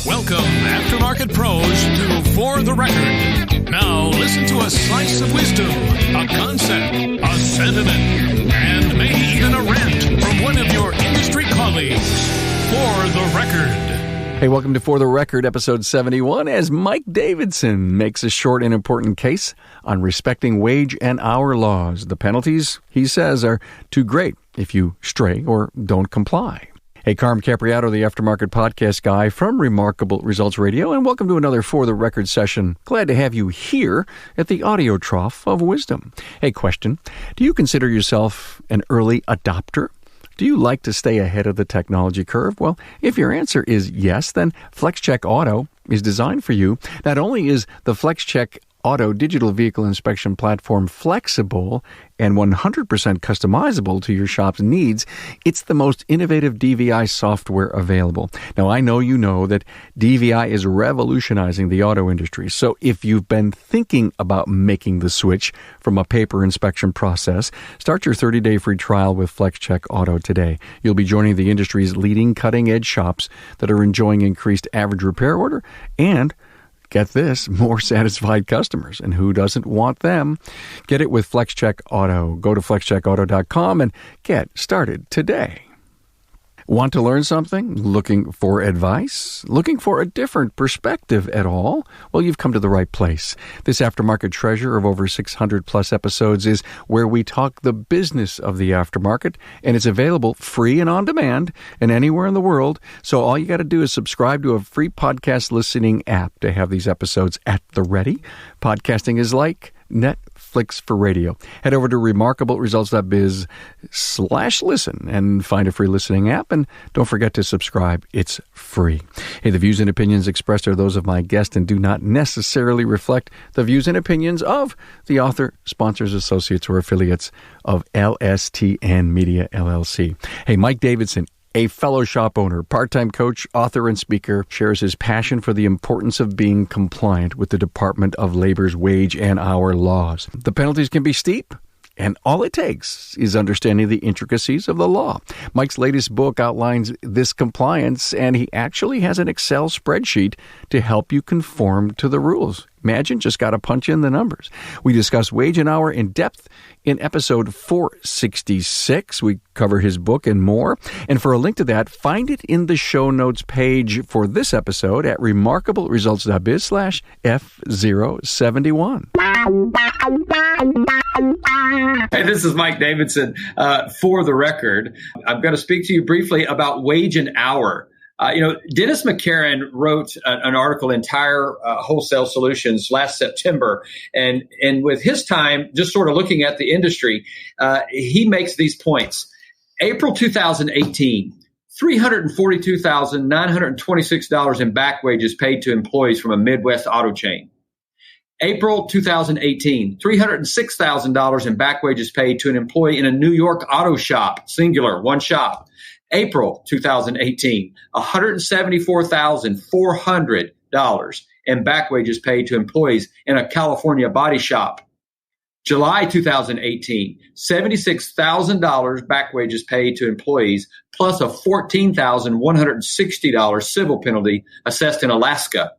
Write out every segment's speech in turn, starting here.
Welcome, Aftermarket Pros, to For the Record. Now listen to a slice of wisdom, a concept, a sentiment, and maybe even a rant from one of your industry colleagues. For the Record. Hey, welcome to For the Record, episode 71, as Mike Davidson makes a short and important case on respecting wage and hour laws. The penalties, he says, are too great if you stray or don't comply. Hey, Carm Capriato, the Aftermarket Podcast guy from Remarkable Results Radio, and welcome to another For the Record session. Glad to have you here at the audio trough of wisdom. Hey, question, do you consider yourself an early adopter? Do you like to stay ahead of the technology curve? Well, if your answer is yes, then FlexCheck Auto is designed for you. Not only is the FlexCheck Auto digital vehicle inspection platform flexible and 100% customizable to your shop's needs, it's the most innovative DVI software available. Now, I know you know that DVI is revolutionizing the auto industry, so if you've been thinking about making the switch from a paper inspection process, start your 30-day free trial with FlexCheck Auto today. You'll be joining the industry's leading cutting-edge shops that are enjoying increased average repair order and, get this, more satisfied customers. And who doesn't want them? Get it with FlexCheck Auto. Go to flexcheckauto.com and get started today. Want to learn something? Looking for advice? Looking for a different perspective at all? Well, you've come to the right place. This aftermarket treasure of over 600 plus episodes is where we talk the business of the aftermarket, and it's available free and on demand and anywhere in the world. So all you got to do is subscribe to a free podcast listening app to have these episodes at the ready. Podcasting is like Netflix for radio. Head over to remarkableresults.biz/listen and find a free listening app, and don't forget to subscribe. It's free. Hey, the views and opinions expressed are those of my guest and do not necessarily reflect the views and opinions of the author, sponsors, associates, or affiliates of LSTN Media, LLC. Hey, Mike Davidson, a fellow shop owner, part-time coach, author, and speaker, shares his passion for the importance of being compliant with the Department of Labor's wage and hour laws. The penalties can be steep, and all it takes is understanding the intricacies of the law. Mike's latest book outlines this compliance, and he actually has an Excel spreadsheet to help you conform to the rules. Imagine, just got to punch in the numbers. We discuss wage and hour in depth in episode 466. We cover his book and more. And for a link to that, find it in the show notes page for this episode at remarkableresults.biz/F071. Hey, this is Mike Davidson. For the record, I'm going to speak to you briefly about wage and hour. Dennis McCarron wrote an article in Tire Wholesale Solutions last September, and with his time just sort of looking at the industry, he makes these points. April 2018, $342,926 in back wages paid to employees from a Midwest auto chain. April 2018, $306,000 in back wages paid to an employee in a New York auto shop, singular, one shop. April 2018, $174,400 in back wages paid to employees in a California body shop. July 2018, $76,000 back wages paid to employees, plus a $14,160 civil penalty assessed in Alaska.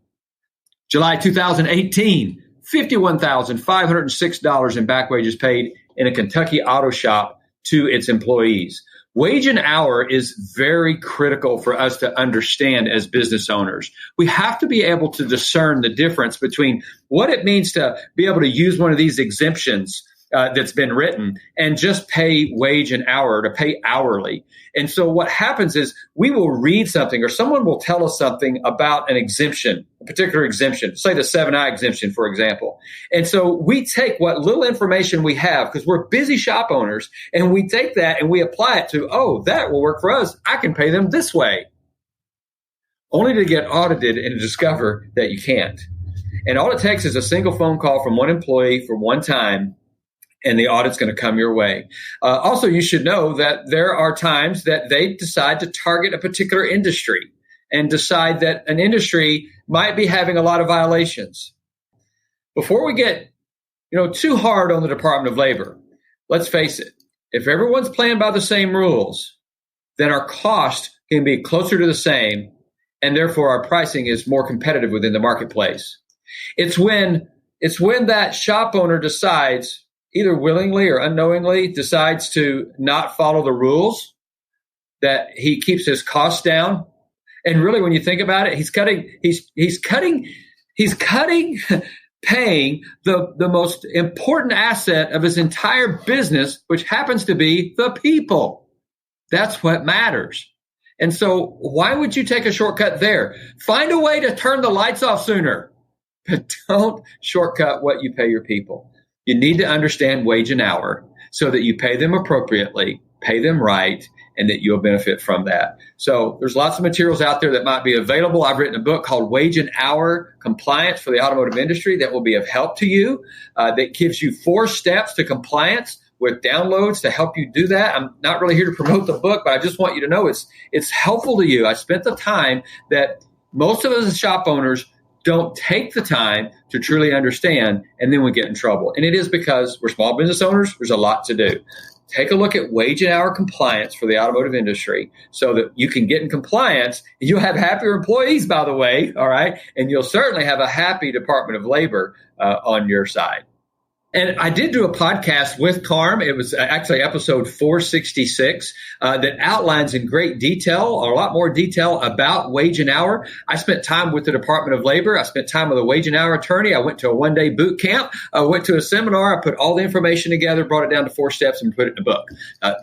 July 2018, $51,506 in back wages paid in a Kentucky auto shop to its employees. Wage and hour is very critical for us to understand as business owners. We have to be able to discern the difference between what it means to be able to use one of these exemptions that's been written and just pay wage and hour, to pay hourly. And so what happens is we will read something or someone will tell us something about an exemption, a particular exemption, say the 7I exemption, for example. And so we take what little information we have, because we're busy shop owners, and we take that and we apply it to, oh, that will work for us. I can pay them this way. Only to get audited and discover that you can't. And all it takes is a single phone call from one employee for one time, and the audit's going to come your way. Also, you should know that there are times that they decide to target a particular industry and decide that an industry might be having a lot of violations. Before we get, too hard on the Department of Labor, let's face it, if everyone's playing by the same rules, then our cost can be closer to the same, and therefore our pricing is more competitive within the marketplace. It's when that shop owner decides, either willingly or unknowingly, decides to not follow the rules, that he keeps his costs down. And really, when you think about it, he's cutting paying the most important asset of his entire business, which happens to be the people. That's what matters. And so why would you take a shortcut there? Find a way to turn the lights off sooner, but don't shortcut what you pay your people. You need to understand wage and hour so that you pay them appropriately, pay them right, and that you'll benefit from that. So there's lots of materials out there that might be available. I've written a book called Wage and Hour Compliance for the Automotive Industry that will be of help to you, that gives you 4 steps to compliance with downloads to help you do that. I'm not really here to promote the book, but I just want you to know it's helpful to you. I spent the time that most of us as shop owners don't take the time to truly understand, and then we get in trouble. And it is because we're small business owners. There's a lot to do. Take a look at wage and hour compliance for the automotive industry so that you can get in compliance. You'll have happier employees, by the way, all right? And you'll certainly have a happy Department of Labor on your side. And I did do a podcast with Carm. It was actually episode 466 that outlines in great detail, or a lot more detail, about wage and hour. I spent time with the Department of Labor. I spent time with a wage and hour attorney. I went to a one-day boot camp. I went to a seminar. I put all the information together, brought it down to 4 steps, and put it in a book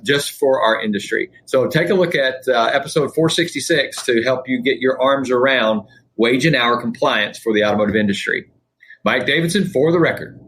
just for our industry. So take a look at episode 466 to help you get your arms around wage and hour compliance for the automotive industry. Mike Davidson, For the Record.